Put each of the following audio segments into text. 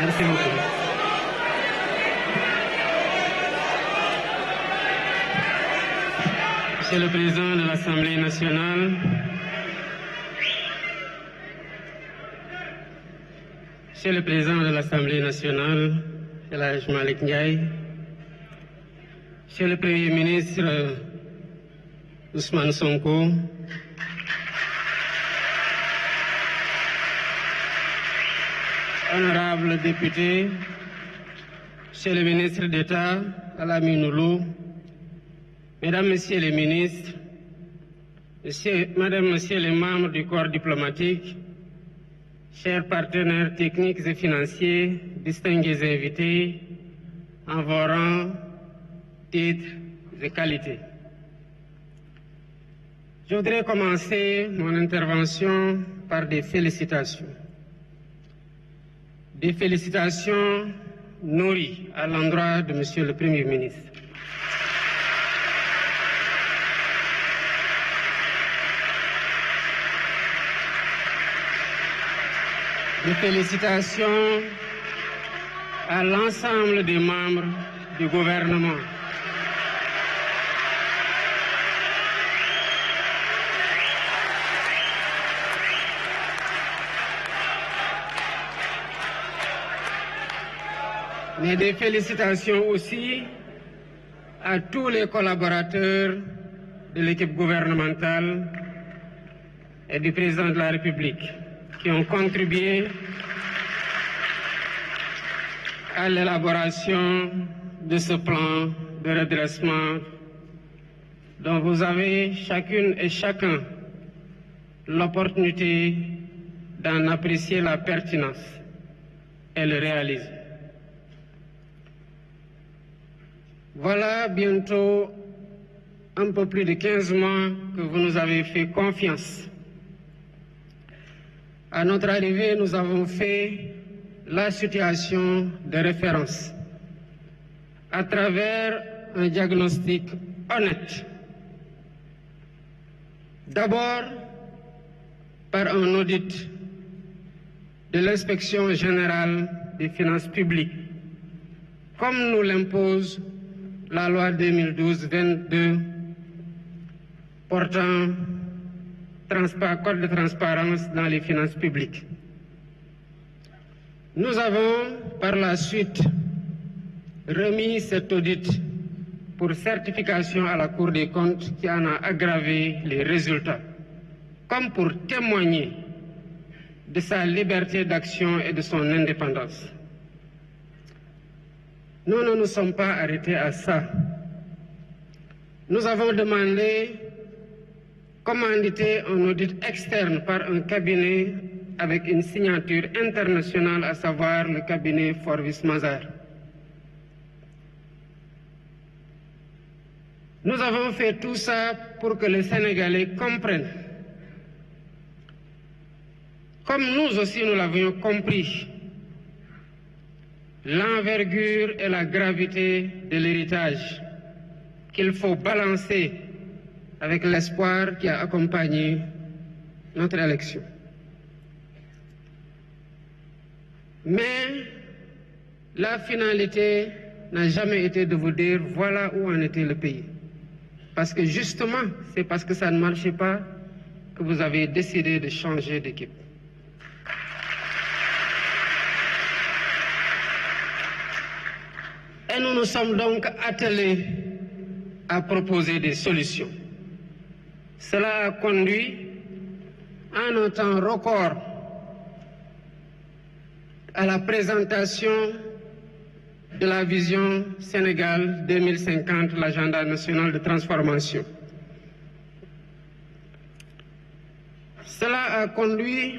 Merci beaucoup. Monsieur le Président de l'Assemblée nationale, Monsieur le Président de l'Assemblée nationale, El Hadj Malick Ndiaye, Monsieur le Premier ministre Ousmane Sonko, honorables députés, Monsieur le ministre d'État Alamine Loum, Mesdames, Messieurs les ministres, Madame, Messieurs les membres du corps diplomatique, chers partenaires techniques et financiers, distingués invités, en vos rangs, titres et qualités. Je voudrais commencer mon intervention par des félicitations. Des félicitations nourries à l'endroit de Monsieur le Premier ministre. Des félicitations à l'ensemble des membres du gouvernement. Mais des félicitations aussi à tous les collaborateurs de l'équipe gouvernementale et du président de la République qui ont contribué à l'élaboration de ce plan de redressement dont vous avez chacune et chacun l'opportunité d'en apprécier la pertinence et le réaliser. Voilà bientôt un peu plus de 15 mois que vous nous avez fait confiance. À notre arrivée, nous avons fait la situation de référence à travers un diagnostic honnête. D'abord, par un audit de l'Inspection générale des finances publiques, comme nous l'impose la loi 2012-22 portant code de transparence dans les finances publiques. Nous avons par la suite remis cet audit pour certification à la Cour des comptes qui en a aggravé les résultats, comme pour témoigner de sa liberté d'action et de son indépendance. Nous ne nous sommes pas arrêtés à ça. Nous avons demandé commanditer un audit externe par un cabinet avec une signature internationale, à savoir le cabinet Forvis Mazars. Nous avons fait tout ça pour que les Sénégalais comprennent, comme nous aussi nous l'avions compris, l'envergure et la gravité de l'héritage qu'il faut balancer avec l'espoir qui a accompagné notre élection. Mais la finalité n'a jamais été de vous dire voilà où en était le pays. Parce que justement, c'est parce que ça ne marchait pas que vous avez décidé de changer d'équipe. Et nous nous sommes donc attelés à proposer des solutions. Cela a conduit, en un temps record, à la présentation de la vision Sénégal 2050, l'agenda national de transformation. Cela a conduit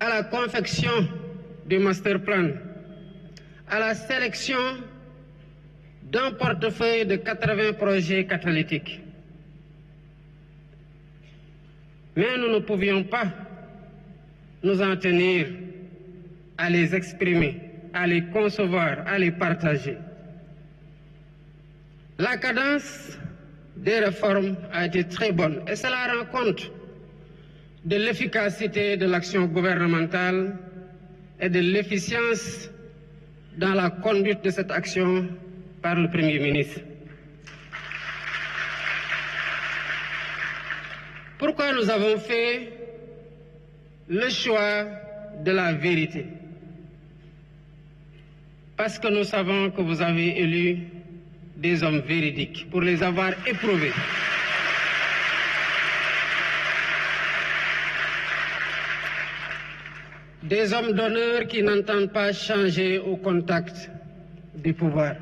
à la confection du master plan, à la sélection d'un portefeuille de 80 projets catalytiques. Mais nous ne pouvions pas nous en tenir à les exprimer, à les concevoir, à les partager. La cadence des réformes a été très bonne et cela rend compte de l'efficacité de l'action gouvernementale et de l'efficience dans la conduite de cette action par le Premier ministre. Pourquoi nous avons fait le choix de la vérité? Parce que nous savons que vous avez élu des hommes véridiques pour les avoir éprouvés. Des hommes d'honneur qui n'entendent pas changer au contact du pouvoir.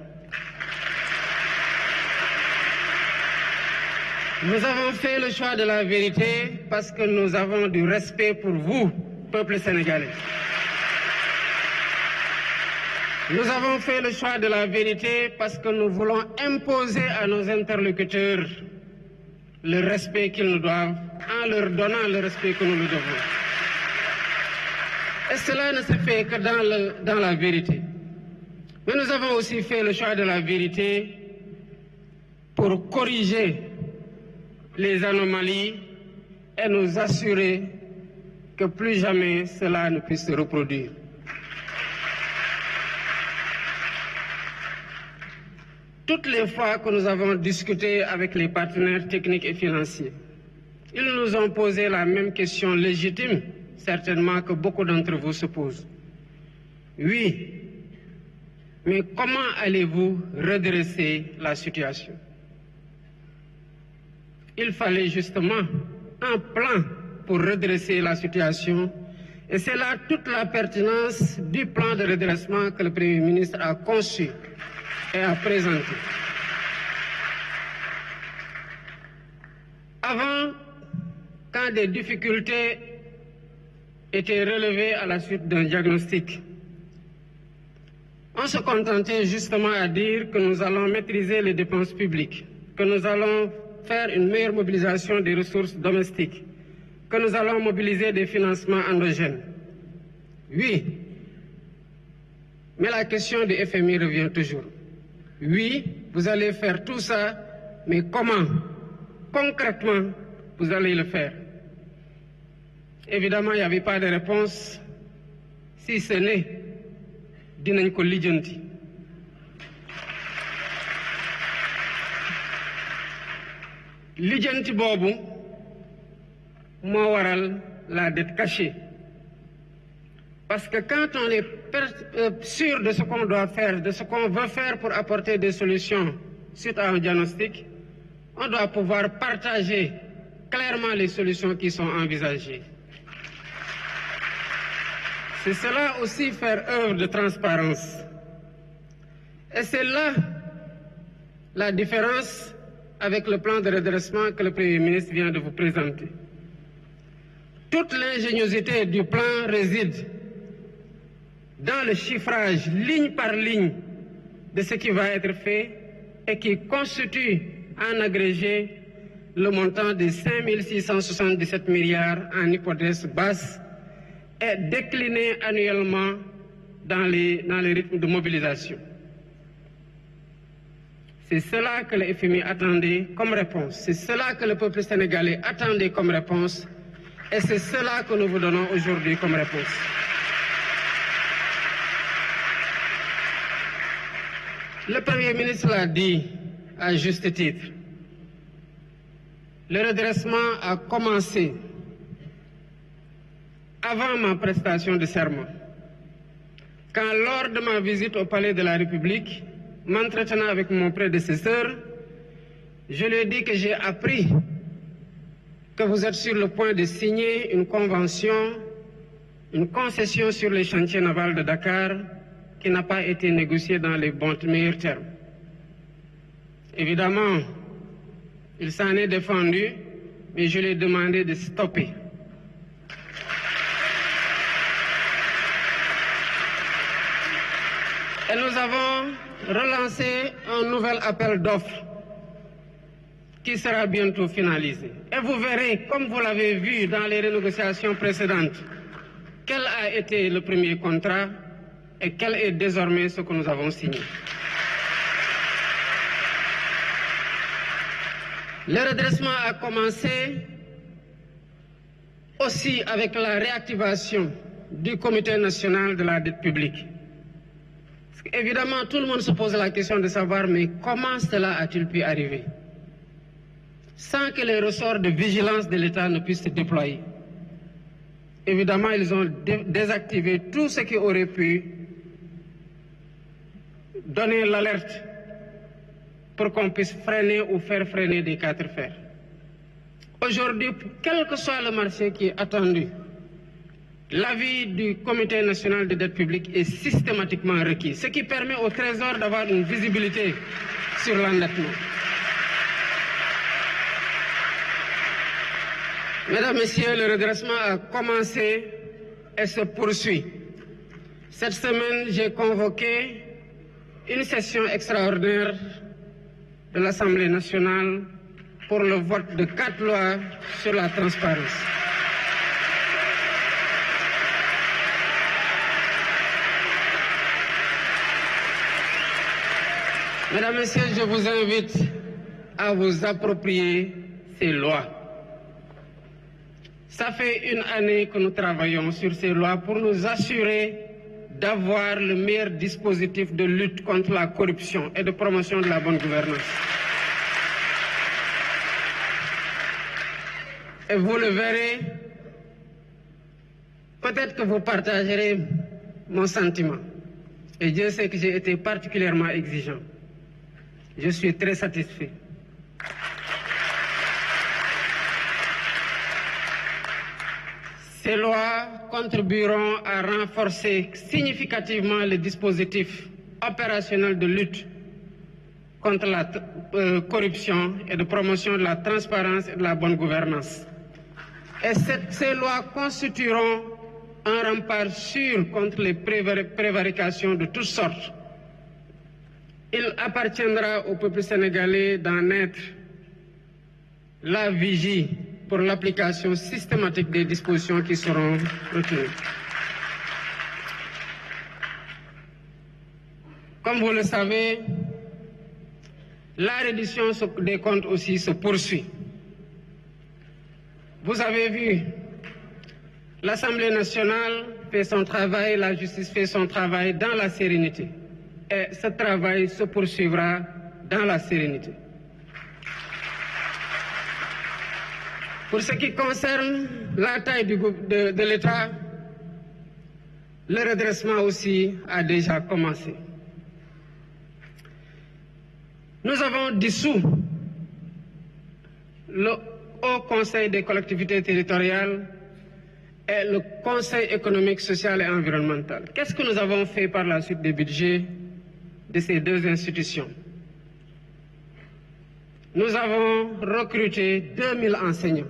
Nous avons fait le choix de la vérité parce que nous avons du respect pour vous, peuple sénégalais. Nous avons fait le choix de la vérité parce que nous voulons imposer à nos interlocuteurs le respect qu'ils nous doivent en leur donnant le respect que nous nous devons. Et cela ne se fait que dans la vérité. Mais nous avons aussi fait le choix de la vérité pour corriger les anomalies et nous assurer que plus jamais cela ne puisse se reproduire. Toutes les fois que nous avons discuté avec les partenaires techniques et financiers, ils nous ont posé la même question légitime, certainement que beaucoup d'entre vous se posent. Oui, mais comment allez-vous redresser la situation? Il fallait justement un plan pour redresser la situation et c'est là toute la pertinence du plan de redressement que le Premier ministre a conçu et a présenté. Avant, quand des difficultés étaient relevées à la suite d'un diagnostic, on se contentait justement à dire que nous allons maîtriser les dépenses publiques, que nous allons faire une meilleure mobilisation des ressources domestiques, que nous allons mobiliser des financements endogènes. Oui, mais la question du FMI revient toujours. Oui, vous allez faire tout ça, mais comment? Concrètement, vous allez le faire? Évidemment, il n'y avait pas de réponse, si ce n'est dinañ ko lijjanti. Lijjanti boobu moo waral la dette cachée. Parce que quand on est sûr de ce qu'on doit faire, de ce qu'on veut faire pour apporter des solutions suite à un diagnostic, on doit pouvoir partager clairement les solutions qui sont envisagées. C'est cela aussi faire œuvre de transparence. Et c'est là la différence avec le plan de redressement que le Premier ministre vient de vous présenter. Toute l'ingéniosité du plan réside dans le chiffrage ligne par ligne de ce qui va être fait et qui constitue en agrégé le montant de 5 677 milliards en hypothèse basse et décliné annuellement dans les rythmes de mobilisation. C'est cela que le FMI attendait comme réponse. C'est cela que le peuple sénégalais attendait comme réponse. Et c'est cela que nous vous donnons aujourd'hui comme réponse. Le Premier ministre l'a dit à juste titre. Le redressement a commencé avant ma prestation de serment. Quand lors de ma visite au Palais de la République, m'entretenant avec mon prédécesseur, je lui ai dit que j'ai appris que vous êtes sur le point de signer une convention, une concession sur les chantiers navals de Dakar qui n'a pas été négociée dans les bons meilleurs termes. Évidemment, il s'en est défendu, mais je lui ai demandé de stopper. Et nous avons relancé un nouvel appel d'offres qui sera bientôt finalisé. Et vous verrez, comme vous l'avez vu dans les renégociations précédentes, quel a été le premier contrat et quel est désormais ce que nous avons signé. Le redressement a commencé aussi avec la réactivation du Comité national de la dette publique. Évidemment, tout le monde se pose la question de savoir, mais comment cela a-t-il pu arriver sans que les ressorts de vigilance de l'État ne puissent se déployer? Évidemment, ils ont désactivé tout ce qui aurait pu donner l'alerte pour qu'on puisse freiner ou faire freiner des quatre fers. Aujourd'hui, quel que soit le marché qui est attendu, l'avis du Comité national de dette publique est systématiquement requis, ce qui permet au Trésor d'avoir une visibilité sur l'endettement. Mesdames, Messieurs, le redressement a commencé et se poursuit. Cette semaine, j'ai convoqué une session extraordinaire de l'Assemblée nationale pour le vote de 4 lois sur la transparence. Mesdames, Messieurs, je vous invite à vous approprier ces lois. Ça fait une année que nous travaillons sur ces lois pour nous assurer d'avoir le meilleur dispositif de lutte contre la corruption et de promotion de la bonne gouvernance. Et vous le verrez, peut-être que vous partagerez mon sentiment. Et Dieu sait que j'ai été particulièrement exigeant. Je suis très satisfait. Ces lois contribueront à renforcer significativement le dispositif opérationnel de lutte contre la corruption et de promotion de la transparence et de la bonne gouvernance. Et ces lois constitueront un rempart sûr contre les prévarications de toutes sortes. Il appartiendra au peuple sénégalais d'en être la vigie pour l'application systématique des dispositions qui seront retenues. Comme vous le savez, la reddition des comptes aussi se poursuit. Vous avez vu, l'Assemblée nationale fait son travail, la justice fait son travail dans la sérénité. Et ce travail se poursuivra dans la sérénité. Pour ce qui concerne la taille de l'État, le redressement aussi a déjà commencé. Nous avons dissous le Haut Conseil des collectivités territoriales et le Conseil économique, social et environnemental. Qu'est-ce que nous avons fait par la suite des budgets de ces deux institutions? Nous avons recruté 2000 enseignants.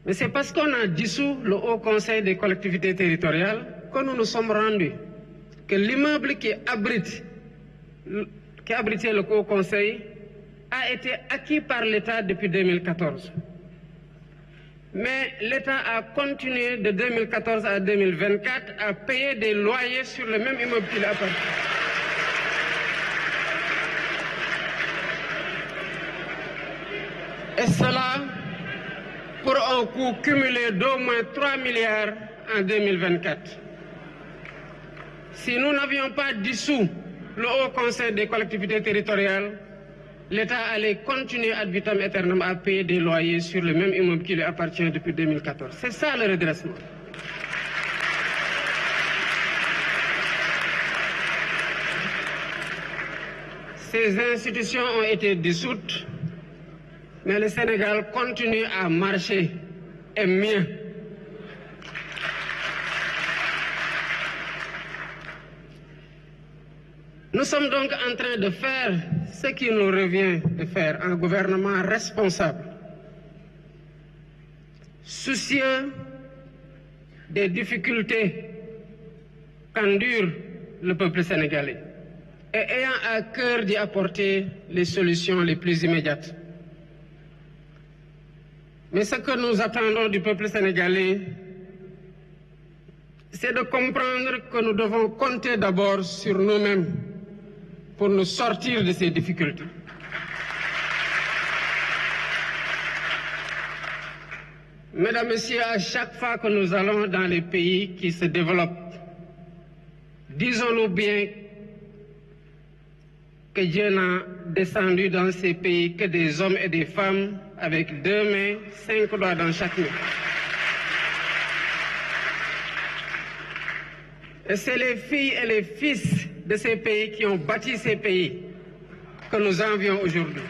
Mais c'est parce qu'on a dissous le Haut Conseil des collectivités territoriales que nous nous sommes rendus que l'immeuble qui abritait le Haut Conseil a été acquis par l'État depuis 2014. Mais l'État a continué de 2014 à 2024 à payer des loyers sur le même immeuble qu'il appartient. Et cela pour un coût cumulé d'au moins 3 milliards en 2024. Si nous n'avions pas dissous le Haut Conseil des collectivités territoriales, l'État allait continuer ad vitam aeternam à payer des loyers sur le même immeuble qui lui appartient depuis 2014. C'est ça le redressement. Ces institutions ont été dissoutes, mais le Sénégal continue à marcher, et mieux. Nous sommes donc en train de faire ce qu'il nous revient de faire, un gouvernement responsable, soucieux des difficultés qu'endure le peuple sénégalais et ayant à cœur d'y apporter les solutions les plus immédiates. Mais ce que nous attendons du peuple sénégalais, c'est de comprendre que nous devons compter d'abord sur nous-mêmes pour nous sortir de ces difficultés. Mesdames, Messieurs, à chaque fois que nous allons dans les pays qui se développent, disons-nous bien que Dieu n'a descendu dans ces pays que des hommes et des femmes avec 2 mains, 5 doigts dans chaque main. Et c'est les filles et les fils de ces pays qui ont bâti ces pays que nous envions aujourd'hui.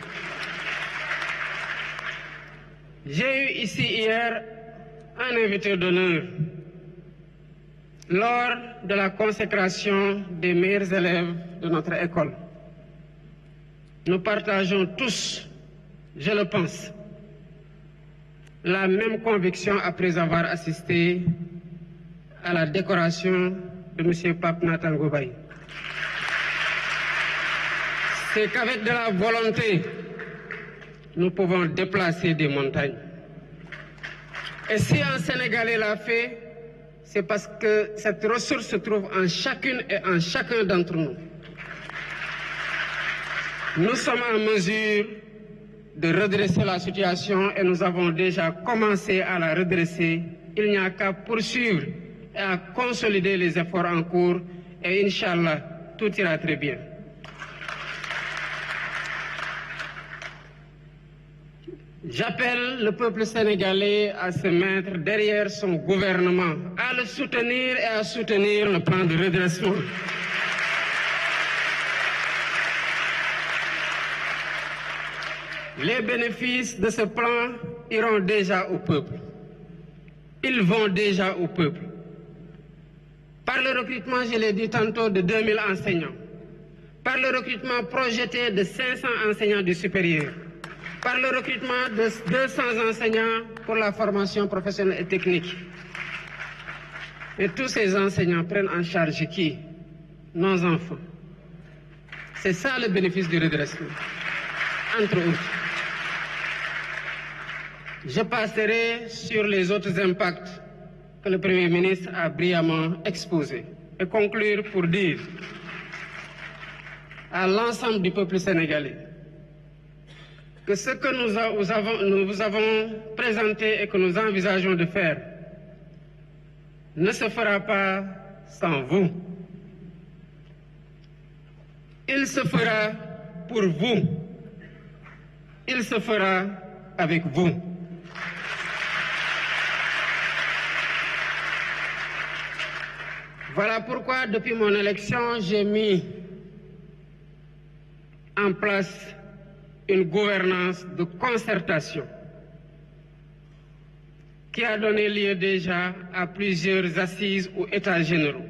J'ai eu ici hier un invité d'honneur lors de la consécration des meilleurs élèves de notre école. Nous partageons tous, je le pense, la même conviction après avoir assisté à la décoration de M. Pape Nathan Goubaye. C'est qu'avec de la volonté, nous pouvons déplacer des montagnes. Et si un Sénégalais l'a fait, c'est parce que cette ressource se trouve en chacune et en chacun d'entre nous. Nous sommes en mesure de redresser la situation et nous avons déjà commencé à la redresser. Il n'y a qu'à poursuivre et à consolider les efforts en cours et Inch'Allah, tout ira très bien. J'appelle le peuple sénégalais à se mettre derrière son gouvernement, à le soutenir et à soutenir le plan de redressement. Les bénéfices de ce plan iront déjà au peuple. Ils vont déjà au peuple. Par le recrutement, je l'ai dit tantôt, de 2000 enseignants. Par le recrutement projeté de 500 enseignants du supérieur. Par le recrutement de 200 enseignants pour la formation professionnelle et technique. Et tous ces enseignants prennent en charge qui? Nos enfants. C'est ça le bénéfice du redressement, entre autres. Je passerai sur les autres impacts que le Premier ministre a brillamment exposés et conclure pour dire à l'ensemble du peuple sénégalais que ce que nous vous avons présenté et que nous envisageons de faire ne se fera pas sans vous. Il se fera pour vous. Il se fera avec vous. Voilà pourquoi, depuis mon élection, j'ai mis en place une gouvernance de concertation qui a donné lieu déjà à plusieurs assises ou états généraux,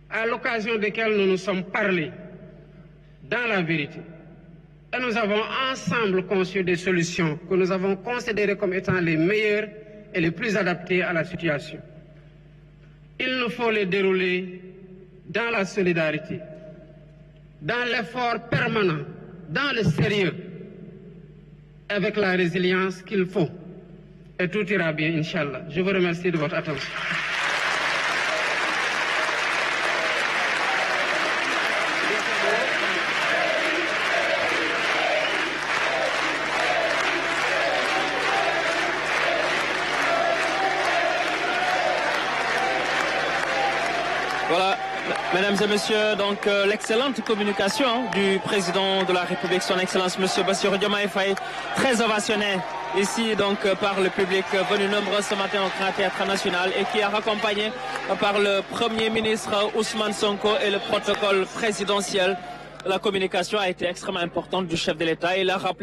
à l'occasion desquels nous nous sommes parlé dans la vérité. Et nous avons ensemble conçu des solutions que nous avons considérées comme étant les meilleures et les plus adaptées à la situation. Il nous faut les dérouler dans la solidarité, dans l'effort permanent, dans le sérieux, avec la résilience qu'il faut. Et tout ira bien, Inch'Allah. Je vous remercie de votre attention. Voilà, mesdames et messieurs, donc l'excellente communication du président de la République, son Excellence Monsieur Bassirou Diomaye Faye, très ovationné ici donc par le public venu nombreux ce matin au Grand Théâtre National et qui est accompagné par le Premier ministre Ousmane Sonko et le protocole présidentiel. La communication a été extrêmement importante du chef de l'État. Il a rappelé